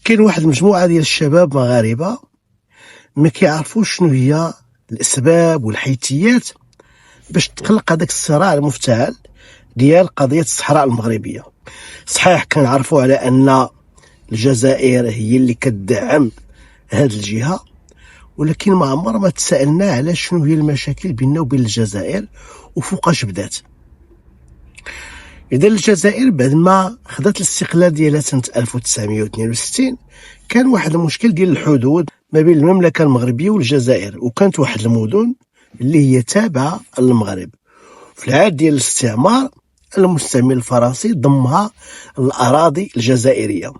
كاين واحد المجموعة ديال الشباب مغاربة ما كيعرفوش شنو هي الأسباب والحيثيات باش تقلق هذاك الصراع المفتعل ديال قضية الصحراء المغربية. صحيح كنعرفوا على أن الجزائر هي اللي كتدعم هاد الجهة، ولكن ما عمر ما تسألنا على شنو هي المشاكل بيننا وبين الجزائر وفوقاش بدات. إذا الجزائر بعد ما خدات الاستقلال ديالها سنة 1962 كان واحد المشكل ديال الحدود ما بين المملكة المغربية والجزائر، وكانت واحد المدن اللي هي تابعة للمغرب. في العهد ديال الاستعمار المستعمر الفرنسي ضمها الأراضي الجزائرية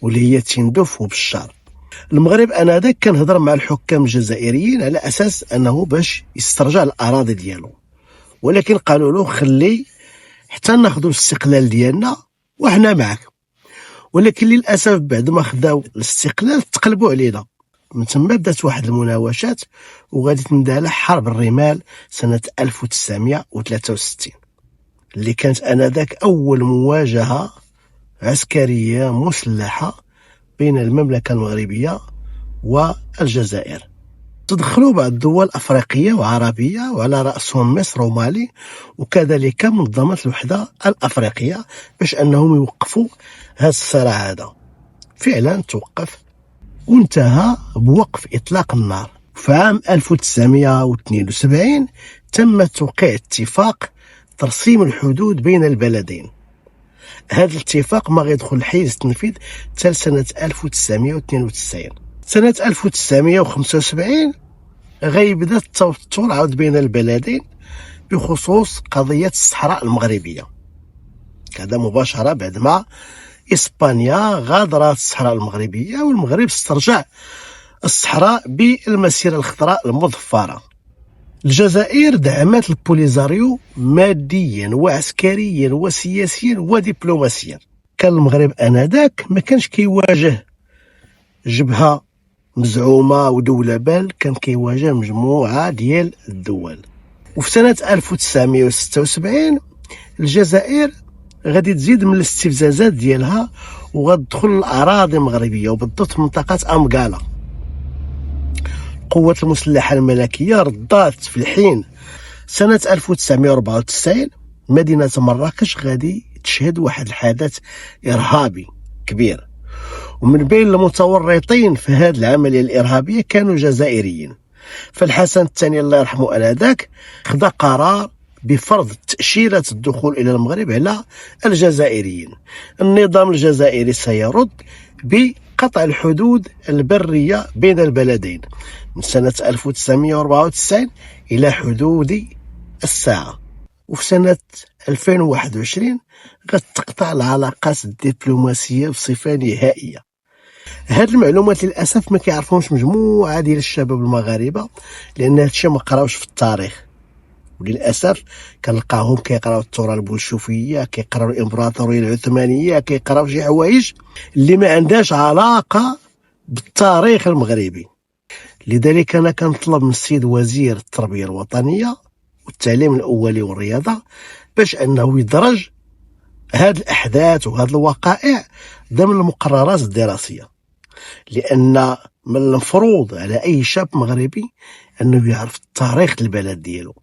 واللي هي تندف وبشار. المغرب انذاك كان هضر مع الحكام الجزائريين على اساس انه باش يسترجع الاراضي ديالو، ولكن قالوا له خلي حتى ناخذوا الاستقلال ديالنا وحنا معك. ولكن للاسف بعد ما خداو الاستقلال تقلبوا علينا. من ثم بدات واحد المناوشات وغادي تندالع حرب الرمال سنه 1963 اللي كانت انذاك اول مواجهه عسكريه مسلحه بين المملكة المغربية والجزائر. تدخلوا بعض الدول الأفريقية وعربية وعلى رأسهم مصر ومالي وكذلك منظمة الوحدة الأفريقية باش أنهم يوقفوا هذا الصراع. هذا فعلا توقف وانتهى بوقف إطلاق النار. في عام 1972 تم توقيع اتفاق ترسيم الحدود بين البلدين. هذا الاتفاق ما غيدخل حيز التنفيذ حتى سنة 1992. سنة 1975 غيبدا التوتر عاود بين البلدين بخصوص قضية الصحراء المغربية. هذا مباشرة بعد ما إسبانيا غادرت الصحراء المغربية والمغرب استرجع الصحراء بالمسيرة الخضراء المظفرة. الجزائر دعمت البوليزاريو ماديا وعسكريا وسياسيا ودبلوماسيا. كان المغرب انذاك ما كانش كيواجه جبهه مزعومه ودوله، بل كان كيواجه مجموعه ديال الدول. وفي سنه 1976 الجزائر غادي تزيد من الاستفزازات ديالها وغتدخل الاراضي المغربيه وبالضبط منطقه امكالا. القوات المسلحة الملكية ردات في الحين سنة 1994 مدينة مراكش غادي تشهد واحد الحدث إرهابي كبير، ومن بين المتورطين في هذه العملية الإرهابية كانوا جزائريين. فالحسن الثاني الله يرحمه آنذاك خدا قرار بفرض تأشيرة الدخول إلى المغرب على الجزائريين. النظام الجزائري سيرد بقطع الحدود البرية بين البلدين من سنة 1994 إلى حدود الساعة. وفي سنة 2021 غتقطع العلاقات الدبلوماسية بصفة نهائية. هاد المعلومات للأسف ما كيعرفهمش مجموعة ديال الشباب المغاربة، لأن هادشي ما قراوش في التاريخ، وللأسف كنلقاهم كيقراو الثورة البولشوفية، كيقراو الإمبراطورية العثمانية، كيقراو شي حوايج اللي ما عندهاش علاقة بالتاريخ المغربي. لذلك أنا كنطلب من السيد وزير التربية الوطنية والتعليم الأولي والرياضة باش أنه يدرج هاد الأحداث وهاد الوقائع ضمن المقررات الدراسية، لأن من المفروض على أي شاب مغربي أنه يعرف تاريخ البلد ديالو.